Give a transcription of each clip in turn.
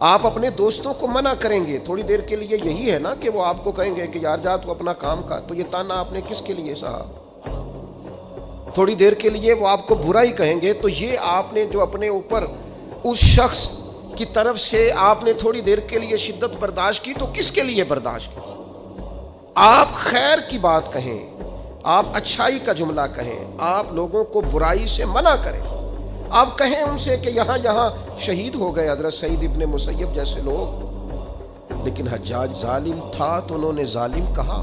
آپ اپنے دوستوں کو منع کریں گے تھوڑی دیر کے لیے، یہی ہے نا کہ وہ آپ کو کہیں گے کہ یار جا تو اپنا کام کر، تو یہ تانا آپ نے کس کے لیے سہا؟ تھوڑی دیر کے لیے وہ آپ کو برائی کہیں گے، تو یہ آپ نے جو اپنے اوپر اس شخص کی طرف سے آپ نے تھوڑی دیر کے لیے شدت برداشت کی، تو کس کے لیے برداشت کی؟ آپ خیر کی بات کہیں، آپ اچھائی کا جملہ کہیں، آپ لوگوں کو برائی سے منع کریں، آپ کہیں ان سے کہ یہاں شہید ہو گئے حضرت سعید ابن مسیب جیسے لوگ، لیکن حجاج ظالم تھا تو انہوں نے ظالم کہا۔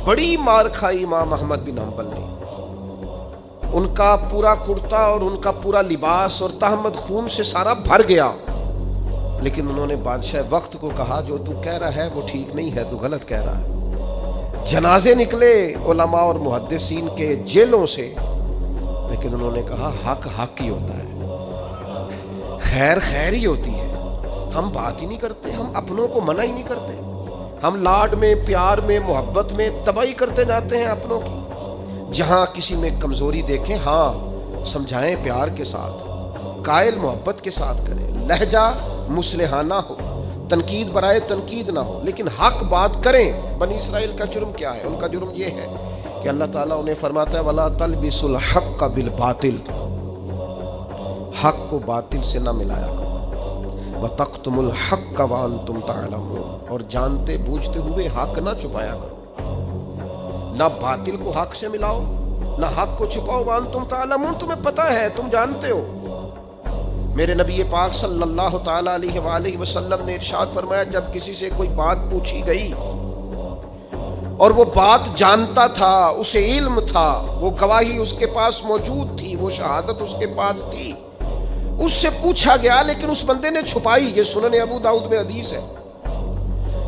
بڑی مار کھائی امام احمد بن حنبل نے، ان کا پورا کرتا اور ان کا پورا لباس اور تہمت خون سے سارا بھر گیا، لیکن انہوں نے بادشاہ وقت کو کہا جو تو کہہ رہا ہے وہ ٹھیک نہیں ہے، تو غلط کہہ رہا ہے۔ جنازے نکلے علماء اور محدثین کے جیلوں سے، لیکن انہوں نے کہا حق حق ہی ہوتا ہے، خیر خیر ہی ہوتی ہے۔ ہم بات ہی نہیں کرتے، ہم اپنوں کو منع ہی نہیں کرتے، ہم لاڈ میں پیار میں محبت میں تباہی کرتے جاتے ہیں اپنوں کی۔ جہاں کسی میں کمزوری دیکھیں ہاں سمجھائیں پیار کے ساتھ، قائل محبت کے ساتھ کریں، لہجہ مصلحانہ ہو، تنقید برائے تنقید نہ ہو، لیکن حق بات کریں۔ بنی اسرائیل کا جرم کیا ہے؟ ان کا جرم یہ ہے کہ اللہ تعالیٰ انہیں فرماتا ہے وَلَا تَلْبِسُوا الْحَقَّ بِالْبَاطِلِ، حق کو باطل سے نہ ملایا کرو، وَتَقْتُمُوا الْحَقَّ وَأَنْتُمْ تَعْلَمُونَ، اور جانتے بوجھتے ہوئے حق نہ چھپایا کرو، نہ باطل کو حق سے ملاؤ نہ حق کو چھپاؤ، وَأَنْتُمْ تَعْلَمُونَ، تمہیں پتہ ہے، تم جانتے ہو۔ میرے نبی پاک صلی اللہ تعالیٰ علیہ وآلہ وسلم نے ارشاد فرمایا جب کسی سے کوئی بات پوچھی گئی اور وہ بات جانتا تھا، اسے علم تھا، وہ گواہی اس کے پاس موجود تھی، وہ شہادت اس کے پاس تھی، اس سے پوچھا گیا لیکن اس بندے نے چھپائی، یہ سنن ابو داؤد میں حدیث ہے،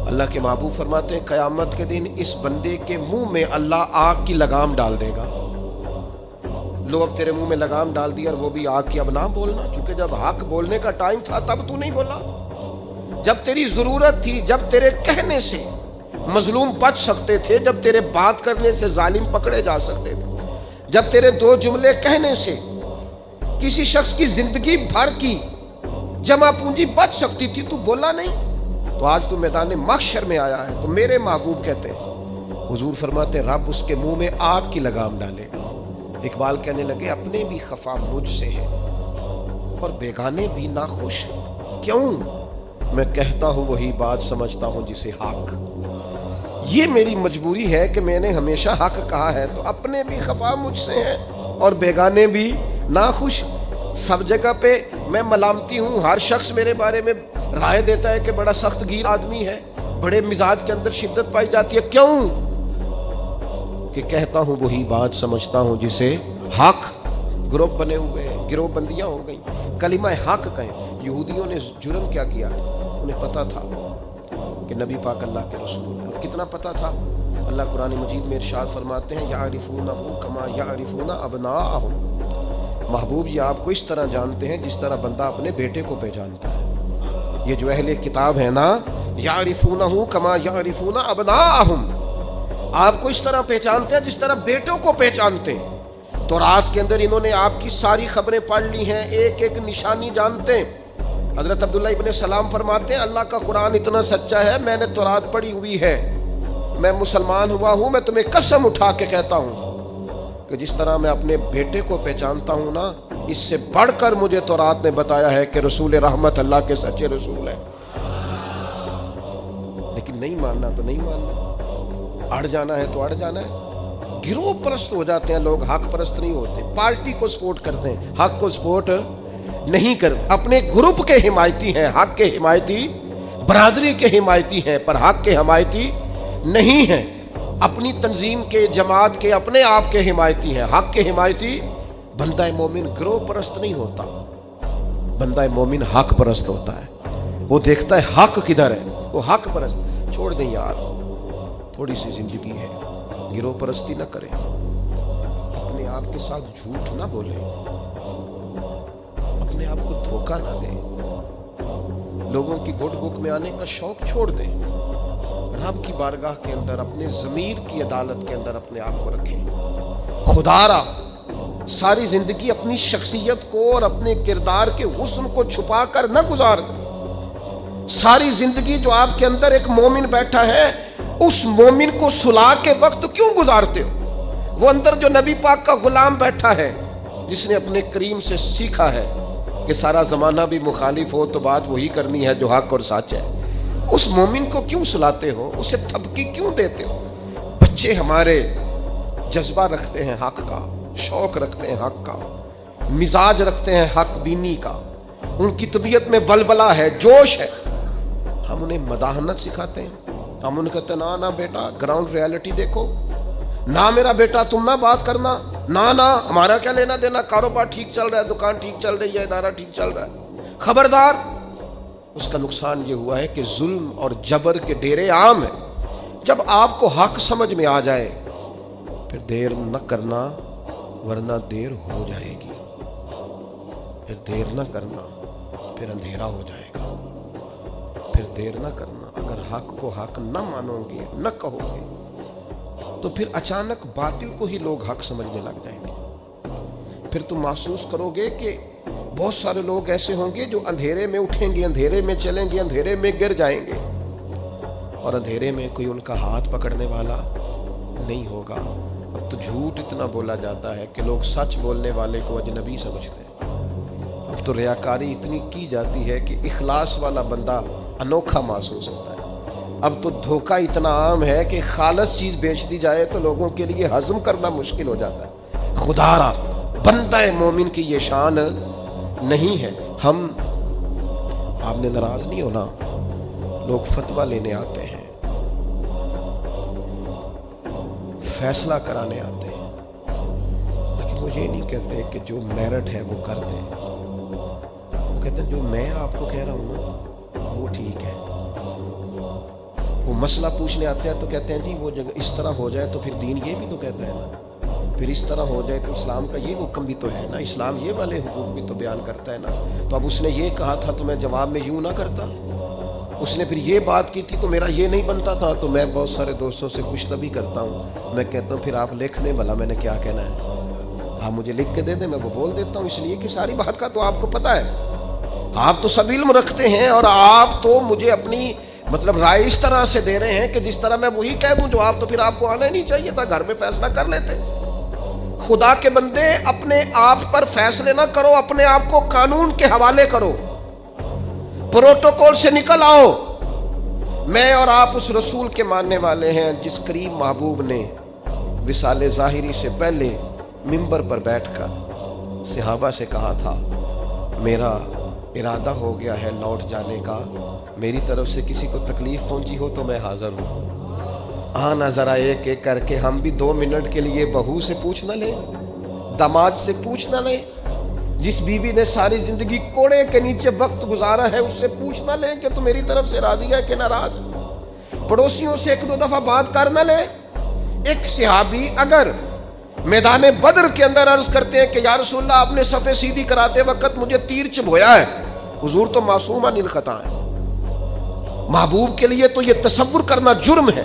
اللہ کے محبوب فرماتے ہیں قیامت کے دن اس بندے کے منہ میں اللہ آگ کی لگام ڈال دے گا۔ لو اب تیرے منہ میں لگام ڈال دی اور وہ بھی آگ کی، اب نہ بولنا، چونکہ جب حق بولنے کا ٹائم تھا تب تو نہیں بولا، جب تیری ضرورت تھی، جب تیرے کہنے سے مظلوم بچ سکتے تھے، جب تیرے بات کرنے سے ظالم پکڑے جا سکتے تھے، جب تیرے دو جملے کہنے سے کسی شخص کی زندگی بھر کی جمع پونجی بچ سکتی تھی، تو بولا نہیں، تو آج تو میدان محشر میں آیا ہے۔ تو میرے محبوب کہتے ہیں، حضور فرماتے ہیں رب اس کے منہ میں آگ کی لگام ڈالے گا۔ اقبال کہنے لگے اپنے بھی خفا مجھ سے ہے اور بیگانے بھی ناخوش، کیوں؟ میں کہتا ہوں وہی بات سمجھتا ہوں جسے حق۔ یہ میری مجبوری ہے کہ میں نے ہمیشہ حق کہا ہے، تو اپنے بھی خفا مجھ سے ہیں اور بیگانے بھی ناخوش۔ سب جگہ پہ میں ملامتی ہوں، ہر شخص میرے بارے میں رائے دیتا ہے کہ بڑا سخت گیر آدمی ہے، بڑے مزاج کے اندر شدت پائی جاتی ہے، کیوں؟ کہ کہتا ہوں وہی بات سمجھتا ہوں جسے حق۔ گروپ بنے ہوئے ہیں، گروہ بندیاں ہو گئیں، کلمہ حق کہیں۔ یہودیوں نے جرم کیا کیا تھا؟ انہیں پتا تھا کہ نبی پاک اللہ کے رسول ہیں، اور کتنا پتا تھا؟ اللہ قرآن مجید میں ارشاد فرماتے ہیں یعرفونہ کما یعرفون ابناءہم، محبوب یہ آپ کو اس طرح جانتے ہیں جس طرح بندہ اپنے بیٹے کو پہچانتا ہے۔ یہ جو اہل کتاب ہے نا، یعرفونہ کما یعرفون ابناءہم، آپ کو اس طرح پہچانتے ہیں جس طرح بیٹوں کو پہچانتے ہیں۔ تورات کے اندر انہوں نے آپ کی ساری خبریں پڑھ لی ہیں، ایک ایک نشانی جانتے ہیں۔ حضرت عبداللہ ابن سلام فرماتے ہیں اللہ کا قرآن اتنا سچا ہے، میں نے تورات پڑھی ہوئی ہے، میں مسلمان ہوا ہوں، میں تمہیں قسم اٹھا کے کہتا ہوں کہ جس طرح میں اپنے بیٹے کو پہچانتا ہوں نا، اس سے بڑھ کر مجھے تورات نے بتایا ہے کہ رسول رحمت اللہ کے سچے رسول ہیں۔ لیکن نہیں ماننا تو نہیں ماننا، اڑ جانا ہے تو اڑ جانا ہے۔ گروہ پرست ہو جاتے ہیں لوگ، حق پرست نہیں ہوتے، پارٹی کو سپورٹ کرتے ہیں، حق کو سپورٹ نہیں کرتے، اپنے گروپ کے حمایتی ہیں، حق کے حمایتی، برادری کے حمایتی ہیں، پر حق کے حمایتی نہیں ہیں، اپنی تنظیم کے، جماعت کے، اپنے آپ کے حمایتی ہیں، حق کے حمایتی۔ بندہ مومن گروہ پرست نہیں ہوتا، بندہ مومن حق پرست ہوتا ہے، وہ دیکھتا ہے حق کدھر ہے، وہ حق پرست۔ چھوڑ دیں یار، تھوڑی سی زندگی ہے، گروہ پرستی نہ کریں، اپنے آپ کے ساتھ جھوٹ نہ بولیں، اپنے آپ کو دھوکہ نہ دیں، لوگوں کی گڈ بک میں آنے کا شوق چھوڑ دیں، رب کی بارگاہ کے اندر اپنے ضمیر کی عدالت کے اندر اپنے آپ کو رکھیں۔ خدا را ساری زندگی اپنی شخصیت کو اور اپنے کردار کے حسن کو چھپا کر نہ گزار دیں، ساری زندگی جو آپ کے اندر ایک مومن بیٹھا ہے، اس مومن کو سلا کے وقت کیوں گزارتے ہو؟ وہ اندر جو نبی پاک کا غلام بیٹھا ہے، جس نے اپنے کریم سے سیکھا ہے کہ سارا زمانہ بھی مخالف ہو تو بات وہی کرنی ہے جو حق اور سچ ہے، اس مومن کو کیوں سلاتے ہو؟ اسے تھپکی کیوں دیتے ہو؟ بچے ہمارے جذبہ رکھتے ہیں حق کا، شوق رکھتے ہیں حق کا، مزاج رکھتے ہیں حق بینی کا، ان کی طبیعت میں ولولہ ہے، جوش ہے، ہم انہیں مداحنت سکھاتے ہیں، ہم انہیں کہتے ہیں نا نا بیٹا گراؤنڈ ریالٹی دیکھو، نہ میرا بیٹا تم نہ بات کرنا، نہ ہمارا کیا لینا دینا، کاروبار ٹھیک چل رہا ہے، دکان ٹھیک چل رہی ہے، ادارہ ٹھیک چل رہا ہے، خبردار۔ اس کا نقصان یہ ہوا ہے کہ ظلم اور جبر کے ڈیرے عام ہیں۔ جب آپ کو حق سمجھ میں آ جائے پھر دیر نہ کرنا ورنہ دیر ہو جائے گی، پھر دیر نہ کرنا پھر اندھیرا ہو جائے گا، پھر دیر نہ کرنا۔ اگر حق کو حق نہ مانو گے، نہ کہو گے، تو پھر اچانک باطل کو ہی لوگ حق سمجھنے لگ جائیں گے۔ پھر تم محسوس کرو گے کہ بہت سارے لوگ ایسے ہوں گے جو اندھیرے میں اٹھیں گے، اندھیرے میں چلیں گے، اندھیرے میں گر جائیں گے، اور اندھیرے میں کوئی ان کا ہاتھ پکڑنے والا نہیں ہوگا۔ اب تو جھوٹ اتنا بولا جاتا ہے کہ لوگ سچ بولنے والے کو اجنبی سمجھتے ہیں۔ اب تو ریاکاری اتنی کی جاتی ہے کہ اخلاص والا بندہ انوکھا محسوس ہوتا ہے۔ اب تو دھوکہ اتنا عام ہے کہ خالص چیز بیچ دی جائے تو لوگوں کے لیے ہضم کرنا مشکل ہو جاتا ہے۔ خدا را بندہ مومن کی یہ شان نہیں ہے۔ ہم آپ نے ناراض نہیں ہونا، لوگ فتویٰ لینے آتے ہیں، فیصلہ کرانے آتے ہیں، لیکن وہ یہ نہیں کہتے کہ جو میرٹ ہے وہ کر دیں۔ وہ کہتے ہیں جو میں آپ کو کہہ رہا ہوں نا وہ ٹھیک ہے۔ وہ مسئلہ پوچھنے آتے ہیں تو کہتے ہیں جی وہ جگہ اس طرح ہو جائے تو پھر دین یہ بھی تو کہتا ہے نا، پھر اس طرح ہو جائے تو اسلام کا یہ حکم بھی تو ہے نا، اسلام یہ والے حقوق بھی تو بیان کرتا ہے نا۔ تو اب اس نے یہ کہا تھا تو میں جواب میں یوں نہ کرتا، اس نے پھر یہ بات کی تھی تو میرا یہ نہیں بنتا تھا۔ تو میں بہت سارے دوستوں سے خوش طبی کرتا ہوں، میں کہتا ہوں پھر آپ لکھ دیں بھلا میں نے کیا کہنا ہے، آپ مجھے لکھ کے دے دیں، میں وہ بول دیتا ہوں، اس لیے کہ ساری بات کا تو آپ کو پتہ ہے، آپ تو سب علم رکھتے ہیں، اور آپ تو مجھے اپنی رائے اس طرح سے دے رہے ہیں کہ جس طرح میں وہی کہہ دوں جواب، تو پھر آپ کو آنا ہی نہیں چاہیے تھا، گھر میں فیصلہ کر لیتے۔ خدا کے بندے اپنے آپ پر فیصلے نہ کرو، اپنے آپ کو قانون کے حوالے کرو، پروٹوکول سے نکل آؤ۔ میں اور آپ اس رسول کے ماننے والے ہیں جس کریم محبوب نے وصال ظاہری سے پہلے منبر پر بیٹھ کر صحابہ سے کہا تھا میرا ارادہ ہو گیا ہے لوٹ جانے کا، میری طرف سے کسی کو تکلیف پہنچی ہو تو میں حاضر ہوں۔ آنا ذرا ایک ایک کر کے ہم بھی 2 منٹ کے لیے بہو سے پوچھ نہ لیں، داماد سے پوچھ نہ لیں، جس بیوی نے ساری زندگی کوڑے کے نیچے وقت گزارا ہے اس سے پوچھ نہ لیں کہ تو میری طرف سے راضی ہے کہ ناراض ہے۔ پڑوسیوں سے 1-2 دفعہ بات کر نہ لیں۔ ایک صحابی اگر میدان بدر کے اندر عرض کرتے ہیں کہ یا رسول اللہ آپ نے صفیں سیدھی کراتے وقت مجھے تیر چبھویا ہے، حضور تو معصوم عن الخطا ہے، محبوب کے لیے تو یہ تصور کرنا جرم ہے،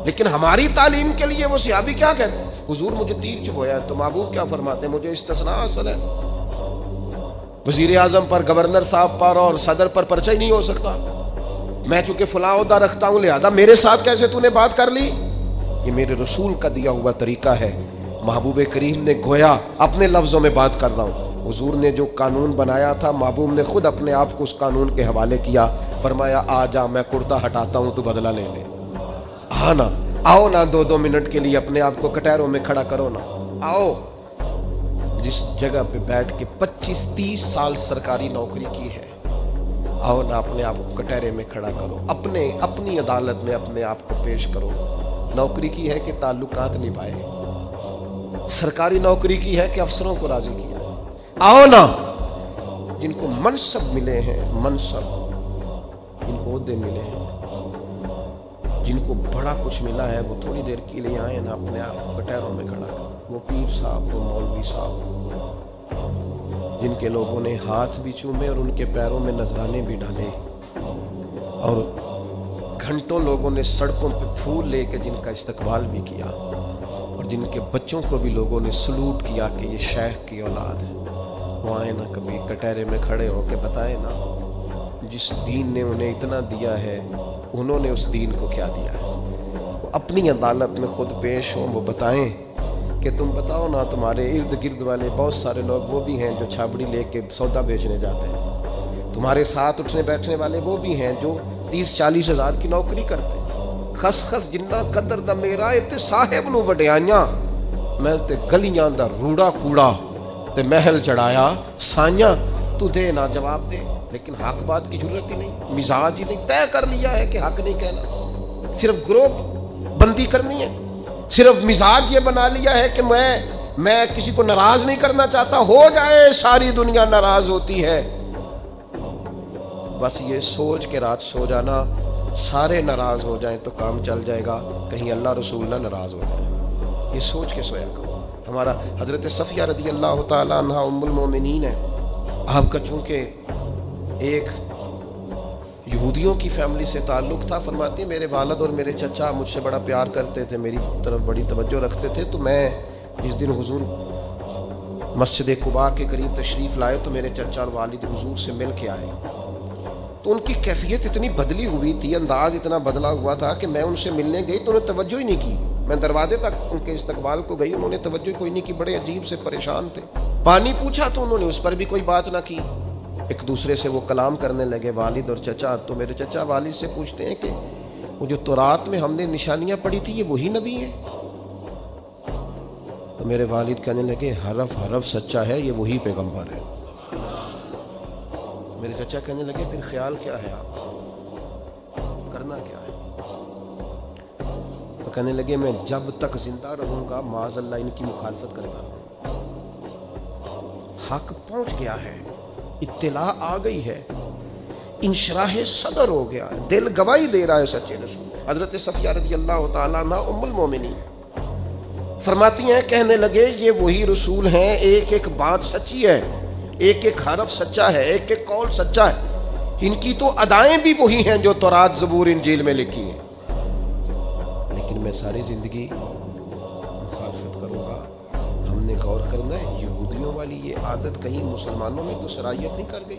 لیکن ہماری تعلیم کے لیے وہ صحابی کیا کہتے ہیں، حضور مجھے تیر چبھویا ہے، تو محبوب کیا فرماتے ہیں، مجھے استثناء حاصل ہے، وزیر اعظم پر، گورنر صاحب پر اور صدر پر پرچہ ہی نہیں ہو سکتا، میں چونکہ فلاں عہدہ رکھتا ہوں لہذا میرے ساتھ کیسے تو نے بات کر لی۔ یہ میرے رسول کا دیا ہوا طریقہ ہے۔ محبوب کریم نے گویا اپنے لفظوں میں بات کر رہا ہوں، حضور نے جو قانون بنایا تھا محبوب نے خود اپنے آپ کو اس قانون کے حوالے کیا، فرمایا آ جا میں کرتا ہٹاتا ہوں تو بدلہ لے لے، نا آؤ نا 2 منٹ کے لیے اپنے آپ کو کٹہروں میں کھڑا کرو نا، آؤ۔ جس جگہ پہ بیٹھ کے 25-30 سال سرکاری نوکری کی ہے، آؤ نا اپنے آپ کو کٹہرے میں کھڑا کرو، اپنی عدالت میں اپنے آپ کو پیش کرو۔ نوکری کی ہے کہ تعلقات نبھائے، سرکاری نوکری کی ہے کہ افسروں کو راضی کیا۔ آؤ نا، جن کو منصب ملے ہیں، منصب، جن کو عہدے ملے ہیں، جن کو بڑا کچھ ملا ہے، وہ تھوڑی دیر کے لیے آئے نا اپنے آپ کو کٹہروں میں کھڑا کر۔ وہ پیر صاحب، وہ مولوی صاحب، جن کے لوگوں نے ہاتھ بھی چومے اور ان کے پیروں میں نذرانے بھی ڈالے، اور گھنٹوں لوگوں نے سڑکوں پہ پھول لے کے جن کا استقبال بھی کیا، اور جن کے بچوں کو بھی لوگوں نے سلوٹ کیا کہ یہ شیخ کی اولاد ہے، وہ آئے نا کبھی کٹہرے میں کھڑے ہو کے بتائے نا جس دین نے انہیں اتنا دیا ہے انہوں نے اس دین کو کیا دیا ہے؟ وہ اپنی عدالت میں خود پیش ہوں، وہ بتائیں کہ تم بتاؤ نا، تمہارے ارد گرد والے بہت سارے لوگ وہ بھی ہیں جو چھابڑی لے کے سودا بیچنے جاتے ہیں، تمہارے ساتھ اٹھنے بیٹھنے والے وہ بھی ہیں جو 30-40 ہزار کی نوکری کرتے ہیں، خس خس جنہ قدر دا میرا تے صاحب نو وڈیائیاں، میں تے گلیاں دا روڑا کوڑا تے محل چڑھایا سائیاں، تو دے نہ جواب دے، لیکن حق بات کی ضرورت ہی نہیں، مزاج ہی نہیں، طے کر لیا ہے کہ حق نہیں کہنا، صرف گروپ بندی کرنی ہے، صرف مزاج یہ بنا لیا ہے کہ میں کسی کو ناراض نہیں کرنا چاہتا، ہو جائے ساری دنیا ناراض ہوتی ہے، بس یہ سوچ کے رات سو جانا سارے ناراض ہو جائیں تو کام چل جائے گا، کہیں اللہ رسول نہ ناراض ہو جائے، یہ سوچ کے سویا کرو۔ ہمارا حضرت صفیہ رضی اللہ تعالیٰ عنہ ام المومنین ہے، آپ کا چونکہ ایک یہودیوں کی فیملی سے تعلق تھا، فرماتی میرے والد اور میرے چچا مجھ سے بڑا پیار کرتے تھے، میری طرف بڑی توجہ رکھتے تھے، تو میں جس دن حضور مسجد قباء کے قریب تشریف لائے تو میرے چچا اور والد حضور سے مل کے آئے، تو ان کی کیفیت اتنی بدلی ہوئی تھی، انداز اتنا بدلا ہوا تھا کہ میں ان سے ملنے گئی تو انہیں توجہ ہی نہیں کی، میں دروازے تک ان کے استقبال کو گئی، انہوں نے توجہ کوئی نہیں کی، بڑے عجیب سے پریشان تھے، پانی پوچھا تو انہوں نے اس پر بھی کوئی بات نہ کی، ایک دوسرے سے وہ کلام کرنے لگے والد اور چچا، تو میرے چچا والد سے پوچھتے ہیں کہ وہ جو تورات میں ہم نے نشانیاں پڑھی تھی یہ وہی نبی ہیں؟ تو میرے والد کہنے لگے حرف حرف سچا ہے، یہ وہی پیغمبر ہے۔ تو میرے چچا کہنے لگے پھر خیال کیا ہے، آپ کرنا کیا ہے؟ تو کہنے لگے میں جب تک زندہ رہوں گا معاذ اللہ ان کی مخالفت کرتا رہوں، حق پہنچ گیا ہے، اطلاع آ گئی ہے، انشراح صدر ہو گیا ہے، دل گواہی دے رہا ہے سچے رسول۔ حضرت صفیہ رضی اللہ تعالیٰ عنہ ام المومنین فرماتی ہیں کہنے لگے یہ وہی رسول ہیں، ایک ایک بات سچی ہے، ایک ایک حرف سچا ہے، ایک ایک قول سچا ہے، ان کی تو ادائیں بھی وہی ہیں جو تورات زبور انجیل میں لکھی ہیں، لیکن میں ساری زندگی مخالفت کروں گا۔ ہم نے غور کرنا ہے یہودیوں والی یہ عادت کہیں مسلمانوں میں تو سرایت نہیں کر گئی،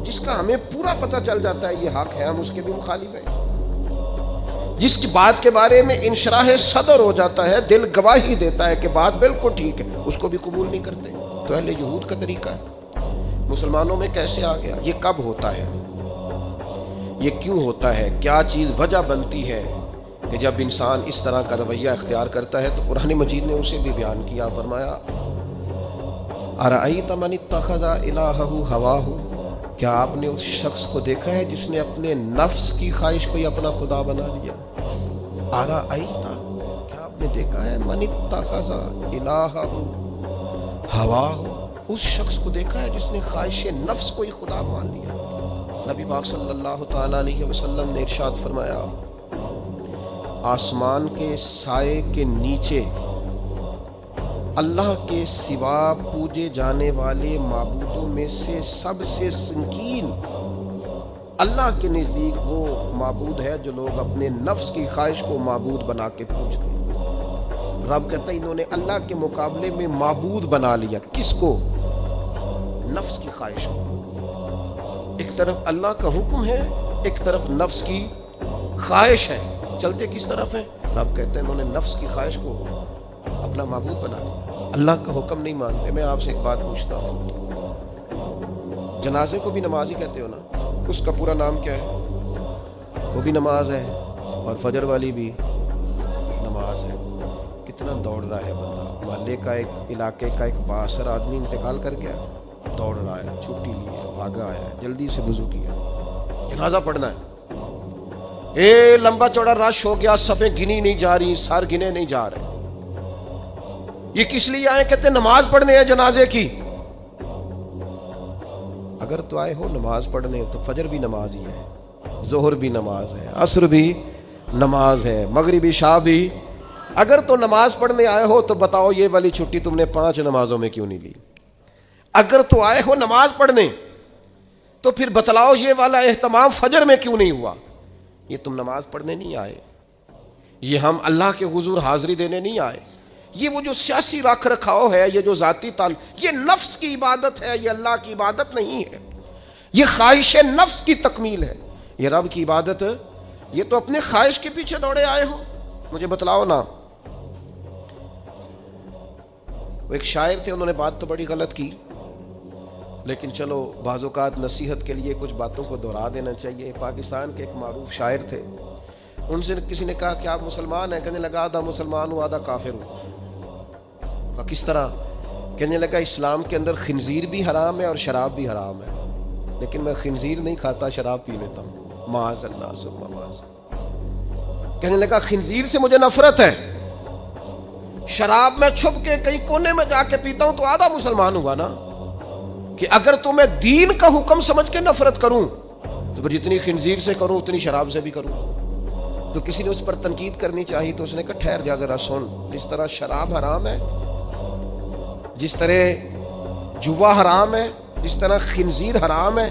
جس کا ہمیں پورا پتہ چل جاتا ہے یہ حق ہے، ہم اس کے بھی مخالف ہیں، جس کی بات کے بارے میں انشراح صدر ہو جاتا ہے، دل گواہی دیتا ہے کہ بات بالکل ٹھیک ہے، اس کو بھی قبول نہیں کرتے۔ تو اہل یہود کا طریقہ ہے، مسلمانوں میں کیسے آ گیا؟ یہ کب ہوتا ہے؟ یہ کیوں ہوتا ہے؟ کیا چیز وجہ بنتی ہے کہ جب انسان اس طرح کا رویہ اختیار کرتا ہے؟ تو قرآن مجید نے اسے بھی بیان کیا، فرمایا ارأیت من اتخذ الہہ ہواہ، کیا آپ نے اس شخص کو دیکھا ہے جس نے اپنے نفس کی خواہش کو ہی اپنا خدا بنا لیا؟ ارأیت، کیا آپ نے دیکھا ہے من اتخذ الہہ ہواہ، اس شخص کو دیکھا ہے جس نے خواہش نفس کو ہی خدا مان لیا؟ نبی پاک صلی اللہ تعالیٰ علیہ وسلم نے ارشاد فرمایا آسمان کے سائے کے نیچے اللہ کے سوا پوجے جانے والے معبودوں میں سے سب سے سنگین اللہ کے نزدیک وہ معبود ہے جو لوگ اپنے نفس کی خواہش کو معبود بنا کے پوجتے ہیں۔ رب کہتا ہے انہوں نے اللہ کے مقابلے میں معبود بنا لیا، کس کو؟ نفس کی خواہش کو۔ ایک طرف اللہ کا حکم ہے، ایک طرف نفس کی خواہش ہے، چلتے کس طرف ہیں؟ رب کہتے ہیں انہوں نے نفس کی خواہش کو اپنا معبود بنا لیا، اللہ کا حکم نہیں مانتے۔ میں آپ سے ایک بات پوچھتا ہوں، جنازے کو بھی نماز ہی کہتے ہو نا؟ اس کا پورا نام کیا ہے؟ وہ بھی نماز ہے، اور فجر والی بھی نماز ہے۔ کتنا دوڑ رہا ہے بندہ، محلے کا ایک علاقے کا ایک بااثر آدمی انتقال کر گیا، دوڑ رہا ہے، چھٹی لی ہے، بھاگا ہے، جلدی سے وضو کیا، جنازہ پڑھنا ہے، لمبا چوڑا رش ہو گیا، صفیں گنی نہیں جا رہی، سر گنے نہیں جا رہے، یہ کس لیے آئے؟ کہتے نماز پڑھنے ہیں جنازے کی۔ اگر تو آئے ہو نماز پڑھنے تو فجر بھی نماز ہی ہے، ظہر بھی نماز ہے، عصر بھی نماز ہے، مغرب عشاء بھی۔ اگر تو نماز پڑھنے آئے ہو تو بتاؤ یہ والی چھٹی تم نے 5 نمازوں میں کیوں نہیں لی؟ اگر تو آئے ہو نماز پڑھنے تو پھر بتلاؤ یہ والا اہتمام فجر میں کیوں نہیں ہوا؟ یہ تم نماز پڑھنے نہیں آئے، یہ ہم اللہ کے حضور حاضری دینے نہیں آئے، یہ وہ جو سیاسی رکھ رکھاؤ ہے، یہ جو ذاتی تعلق، یہ نفس کی عبادت ہے، یہ اللہ کی عبادت نہیں ہے۔ یہ خواہش نفس کی تکمیل ہے. یہ رب کی عبادت، یہ تو اپنے خواہش کے پیچھے دوڑے آئے ہو. مجھے بتلاؤ نا. وہ ایک شاعر تھے، انہوں نے بات تو بڑی غلط کی، لیکن چلو بعض اوقات نصیحت کے لیے کچھ باتوں کو دہرا دینا چاہیے. پاکستان کے ایک معروف شاعر تھے، ان سے کسی نے کہا کہ آپ مسلمان ہیں؟ کہنے لگا آدھا مسلمان ہوں آدھا کافر ہوں. کس طرح؟ کہنے لگا اسلام کے اندر خنزیر بھی حرام ہے اور شراب بھی حرام ہے، لیکن میں خنزیر نہیں کھاتا، شراب پی لیتا ہوں. معاذ اللہ ثم معاذ. کہنے لگا خنزیر سے مجھے نفرت ہے، شراب میں چھپ کے کہیں کونے میں جا کے پیتا ہوں تو آدھا مسلمان ہوا نا. کہ اگر تو میں دین کا حکم سمجھ کے نفرت کروں تو پھر جتنی خنزیر سے کروں اتنی شراب سے بھی کروں. تو کسی نے اس پر تنقید کرنی چاہیے تو اس نے کہا ٹھہر جا ذرا سن، جس طرح شراب حرام ہے، جس طرح جوا حرام ہے، جس طرح خنزیر حرام ہے،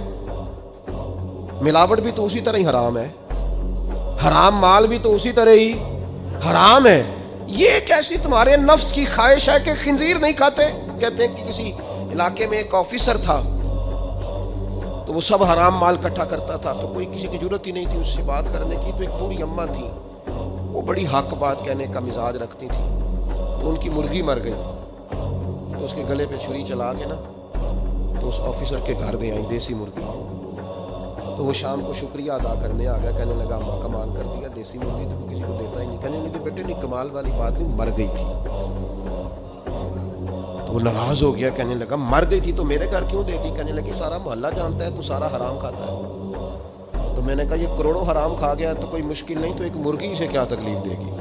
ملاوٹ بھی تو اسی طرح ہی حرام ہے، حرام مال بھی تو اسی طرح ہی حرام ہے. یہ ایک ایسی تمہارے نفس کی خواہش ہے کہ خنزیر نہیں کھاتے. کہتے ہیں کہ کسی علاقے میں ایک آفیسر تھا تو وہ سب حرام مال اکٹھا کرتا تھا، تو کوئی کسی کی ضرورت ہی نہیں تھی اس سے بات کرنے کی. تو ایک بوڑھی اماں تھی، وہ بڑی حق بات کہنے کا مزاج رکھتی تھی. تو ان کی مرغی مر گئی تو اس کے گلے پہ چھری چلا کے نا تو اس آفیسر کے گھر دے آئی دیسی مرغی. تو وہ شام کو شکریہ ادا کرنے آ گیا، کہنے لگا اماں کمال کر دیا، دیسی مرغی تو کسی کو دیتا ہی نہیں. کہنے لگے بیٹے نہیں، کمال والی بات نہیں، مر گئی تھی. تو وہ ناراض ہو گیا، کہنے لگا مر گئی تھی تو میرے گھر کیوں دے دی؟ کہنے لگی سارا محلہ جانتا ہے تو سارا حرام کھاتا ہے. تو میں نے کہا یہ کروڑوں حرام کھا گیا تو کوئی مشکل نہیں، تو ایک مرغی سے کیا تکلیف دے گی؟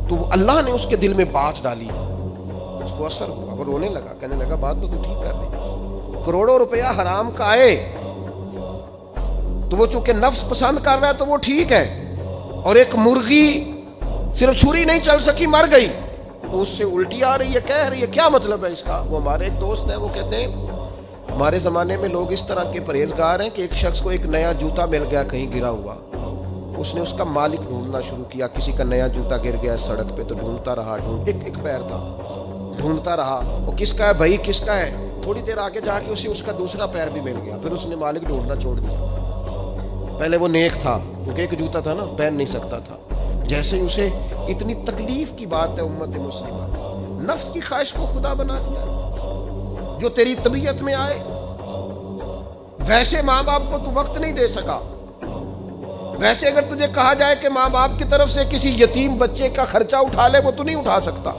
تو اللہ نے اس کے دل میں بات ڈالی، اس کو اثر ہوا، وہ رونے لگا. کہنے لگا بات تو ٹھیک کر رہی، کروڑوں روپیہ حرام کا آئے تو وہ چونکہ نفس پسند کر رہا ہے تو وہ ٹھیک ہے، اور ایک مرغی صرف چھری نہیں چل سکی مر گئی تو اس سے الٹی آ رہی ہے، کہہ رہی ہے کیا مطلب ہے اس کا؟ وہ ہمارے ایک دوست ہیں، وہ کہتے ہیں ہمارے زمانے میں لوگ اس طرح کے پرہیزگار ہیں کہ ایک شخص کو ایک نیا جوتا مل گیا کہیں گرا ہوا، اس نے اس کا مالک ڈھونڈنا شروع کیا. کسی کا نیا جوتا گر گیا سڑک پہ تو ڈھونڈتا رہا، ایک پیر تھا، ڈھونڈتا رہا وہ کس کا ہے بھائی کس کا ہے. تھوڑی دیر آگے جا کے اسے اس کا دوسرا پیر بھی مل گیا، پھر اس نے مالک ڈھونڈنا چھوڑ دیا. پہلے وہ نیک تھا کیونکہ ایک جوتا تھا نا، پہن نہیں سکتا تھا. جیسے ہی اسے اتنی تکلیف کی بات ہے امت مسلمہ، نفس کی خواہش کو خدا بنا دیا. جو تیری طبیعت میں آئے، ویسے ماں باپ کو تو وقت نہیں دے سکا، ویسے اگر تجھے کہا جائے کہ ماں باپ کی طرف سے کسی یتیم بچے کا خرچہ اٹھا لے وہ تو نہیں اٹھا سکتا.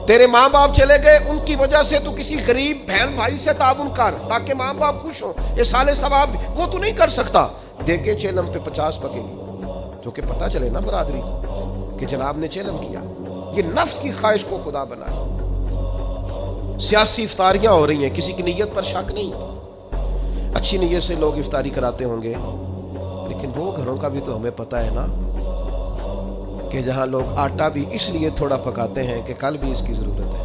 تیرے ماں باپ چلے گئے، ان کی وجہ سے تو کسی غریب بہن بھائی سے تعاون کر تاکہ ماں باپ خوش ہوں، یہ سال ثواب وہ تو نہیں کر سکتا. دیکھے چیلم پہ 50 پکے گی جو کہ پتہ چلے نا برادری کو کہ جناب نے چیلم کیا. یہ نفس کی خواہش کو خدا بنا. سیاسی افطاریاں ہو رہی ہیں، کسی کی نیت پر شک نہیں، اچھی نیت سے لوگ افطاری کراتے ہوں گے، لیکن وہ گھروں کا بھی تو ہمیں پتہ ہے نا کہ جہاں لوگ آٹا بھی اس لیے تھوڑا پکاتے ہیں کہ کل بھی اس کی ضرورت ہے.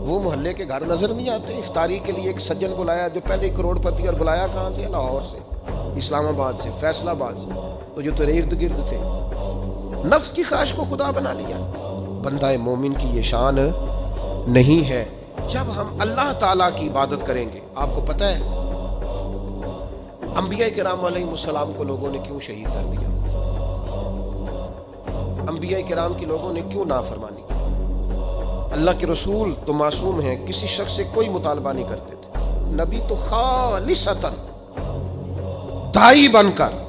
وہ محلے کے گھر نظر نہیں آتے. افطاری کے لیے ایک سجن بلایا جو پہلے کروڑ پتی، اور بلایا کہاں سے؟ لاہور سے، اسلام آباد سے، فیصل آباد سے، تو جو تیرے ارد گرد تھے. نفس کی خواہش کو خدا بنا لیا. بندہ مومن کی یہ شان نہیں ہے. جب ہم اللہ تعالیٰ کی عبادت کریں گے، آپ کو پتہ ہے انبیاء کرام علیہ السلام کو لوگوں نے کیوں شہید کر دیا؟ انبیاء کرام کی لوگوں نے کیوں نافرمانی کی؟ اللہ کے رسول تو معصوم ہیں، کسی شخص سے کوئی مطالبہ نہیں کرتے تھے. نبی تو خالصتاً دائی بن کر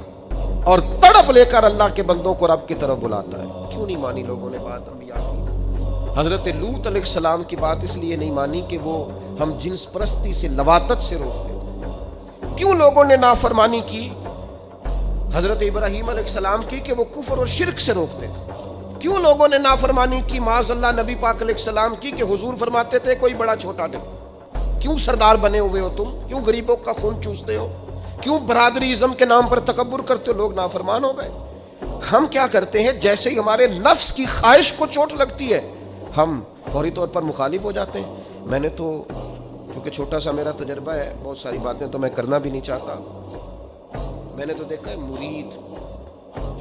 اور تڑپ لے کر اللہ کے بندوں کو رب کی طرف بلاتا ہے. کیوں نہیں مانی لوگوں نے بات انبیاء کی؟ حضرت لوط علیہ السلام کی بات اس لیے نہیں مانی کہ وہ ہم جنس پرستی سے، لواطت سے روکتے تھے. کیوں لوگوں نے نافرمانی کی حضرت ابراہیم علیہ السلام کی کہ وہ کفر اور شرک سے روکتے تھے؟ کیوں لوگوں نے نافرمانی کی معاذ اللہ نبی پاک علیہ السلام کی کہ حضور فرماتے تھے کوئی بڑا چھوٹا نہیں؟ کیوں سردار بنے ہوئے ہو تم؟ کیوں غریبوں کا خون چوستے ہو؟ کیوں برادری ازم کے نام پر تکبر کرتے ہو؟ لوگ نافرمان ہو گئے. ہم کیا کرتے ہیں؟ جیسے ہی ہمارے نفس کی خواہش کو چوٹ لگتی ہے ہم فوری طور پر مخالف ہو جاتے ہیں. میں نے تو کیونکہ چھوٹا سا میرا تجربہ ہے، بہت ساری باتیں تو میں کرنا بھی نہیں چاہتا. میں نے تو دیکھا ہے مرید،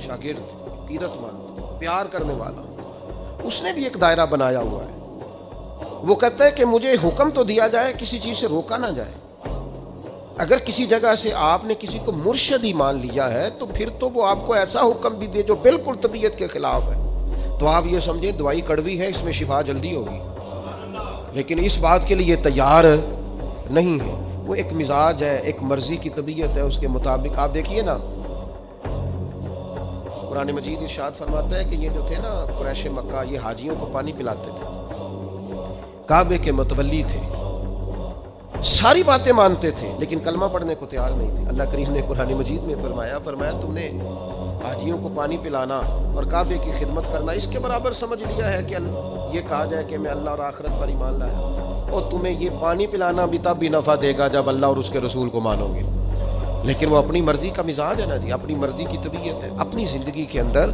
شاگرد، قیرت مند، پیار کرنے والا، اس نے بھی ایک دائرہ بنایا ہوا ہے. وہ کہتا ہے کہ مجھے حکم تو دیا جائے، کسی چیز سے روکا نہ جائے. اگر کسی جگہ سے آپ نے کسی کو مرشد ہی مان لیا ہے تو پھر تو وہ آپ کو ایسا حکم بھی دے جو بالکل طبیعت کے خلاف ہے تو آپ یہ سمجھیں دوائی کڑوی ہے، اس میں شفا جلدی ہوگی، لیکن اس بات کے لیے تیار نہیں ہے۔ وہ ایک مزاج ہے، ایک مرضی کی طبیعت ہے، اس کے مطابق آپ دیکھیے نا، قرآن مجید ارشاد فرماتا ہے کہ یہ جو تھے نا قریش مکہ، یہ حاجیوں کو پانی پلاتے تھے، کعبے کے متولی تھے، ساری باتیں مانتے تھے لیکن کلمہ پڑھنے کو تیار نہیں تھے۔ اللہ کریم نے قرآن مجید میں فرمایا تم نے حاجیوں کو پانی پلانا اور کعبے کی خدمت کرنا اس کے برابر سمجھ لیا ہے کہ یہ کہا جائے کہ میں اللہ اور آخرت پر ایمان لایا، اور تمہیں یہ پانی پلانا بھی تب بھی نفع دے گا جب اللہ اور اس کے رسول کو مانو گے۔ لیکن وہ اپنی مرضی کا مزاج ہے نا جی، اپنی مرضی کی طبیعت ہے۔ اپنی زندگی کے اندر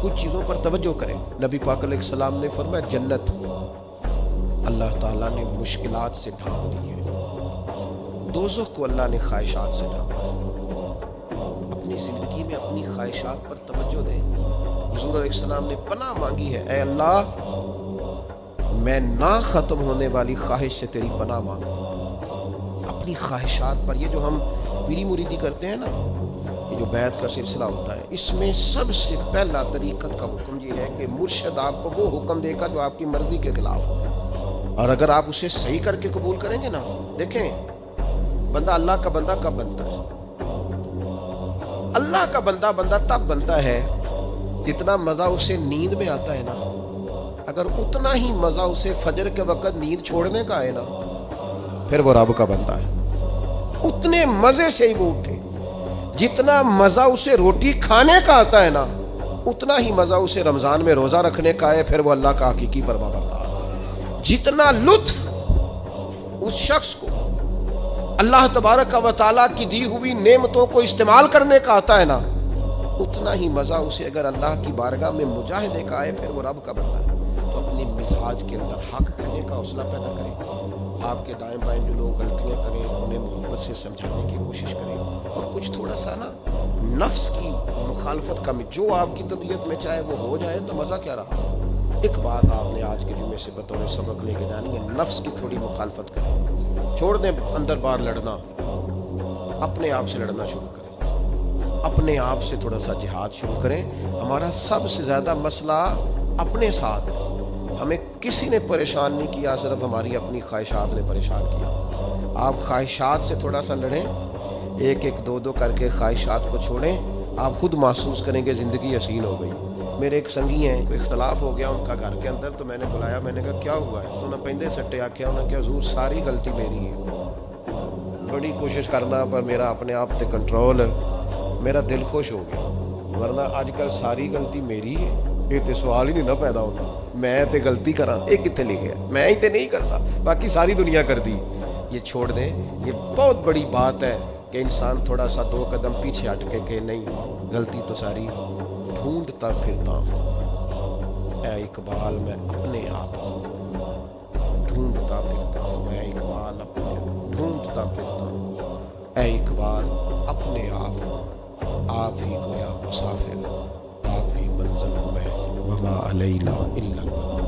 کچھ چیزوں پر توجہ کریں۔ نبی پاک علیہ السلام نے فرمایا جنت اللہ تعالیٰ نے مشکلات سے ڈھانپ دی ہے، دوزخ کو اللہ نے خواہشات سے ڈھانپا ہے۔ اپنی زندگی میں اپنی خواہشات پر توجہ دیں۔ حضور علیہ السلام نے پناہ مانگی ہے، اے اللہ میں نہ ختم ہونے والی خواہش سے تیری پناہ مانگتا ہوں۔ اپنی خواہشات پر، یہ جو ہم پیری مریدی کرتے ہیں نا، یہ جو بیعت کا سلسلہ ہوتا ہے، اس میں سب سے پہلا طریقت کا حکم یہ ہے کہ مرشد آپ کو وہ حکم دے گا جو آپ کی مرضی کے خلاف ہو، اور اگر آپ اسے صحیح کر کے قبول کریں گے نا، دیکھیں بندہ اللہ کا بندہ کب بنتا ہے؟ اللہ کا بندہ تب بنتا ہے جتنا مزہ اسے نیند میں آتا ہے نا، اگر اتنا ہی مزہ اسے فجر کے وقت نیند چھوڑنے کا ہے نا، پھر وہ رب کا بندہ ہے۔ اتنے مزے سے ہی وہ اٹھے، جتنا مزہ اسے روٹی کھانے کا آتا ہے نا، اتنا ہی مزہ اسے رمضان میں روزہ رکھنے کا ہے، پھر وہ اللہ کا حقیقی فرما بردار ہے۔ جتنا لطف اس شخص کو اللہ تبارک و تعالیٰ کی دی ہوئی نعمتوں کو استعمال کرنے کا آتا ہے نا، اتنا ہی مزہ اسے اگر اللہ کی بارگاہ میں مجاہدے کا آئے، پھر وہ رب کا بندہ ہے۔ تو اپنے مزاج کے اندر حق کہنے کا حوصلہ پیدا کریں۔ آپ کے دائیں بائیں جو لوگ غلطیاں کریں انہیں محبت سے سمجھانے کی کوشش کریں، اور کچھ تھوڑا سا نا نفس کی مخالفت کا، جو آپ کی طبیعت میں چاہے وہ ہو جائے تو مزہ کیا رہا۔ ایک بات آپ نے آج کے جمعے سے بطور سبق لے کے جانی ہے، نفس کی تھوڑی مخالفت کریں، چھوڑ دیں اندر باہر لڑنا، اپنے آپ سے لڑنا شروع کریں، اپنے آپ سے تھوڑا سا جہاد شروع کریں۔ ہمارا سب سے زیادہ مسئلہ اپنے ساتھ ہے، ہمیں کسی نے پریشان نہیں کیا، صرف ہماری اپنی خواہشات نے پریشان کیا۔ آپ خواہشات سے تھوڑا سا لڑیں، ایک ایک دو دو کر کے خواہشات کو چھوڑیں، آپ خود محسوس کریں کہ زندگی حسین ہو گئی۔ میرے ایک سنگی ہیں، کوئی اختلاف ہو گیا ان کا گھر کے اندر، تو میں نے بلایا، میں نے کہا کیا ہوا ہے؟ انہوں نے پہلے سٹے آکھیا، انہوں نے کہا حضور ساری غلطی میری ہے، بڑی کوشش کرنا پر میرا اپنے آپ تے کنٹرول، میرا دل خوش ہو گیا، ورنہ آج کل ساری غلطی میری ہے، یہ تے سوال ہی نہیں نہ پیدا ہونا، میں تے غلطی کراں، یہ کتے لکھے میں ہی تے نہیں کرتا، باقی ساری دنیا کر دی۔ یہ چھوڑ دیں، یہ بہت بڑی بات ہے کہ انسان تھوڑا سا دو قدم پیچھے ہٹ کے کہ نہیں، غلطی تو ساری ڈھونڈتا پھرتا ہوں، اے اقبال میں اپنے آپ کو ڈھونڈتا پھرتا ہوں، اے اقبال اپنے ڈھونڈتا پھرتا ہوں، اے اقبال اپنے آپ کو، آپ ہی گویا مسافر، آپ ہی منزل میں، وما علینا الا البلاغ۔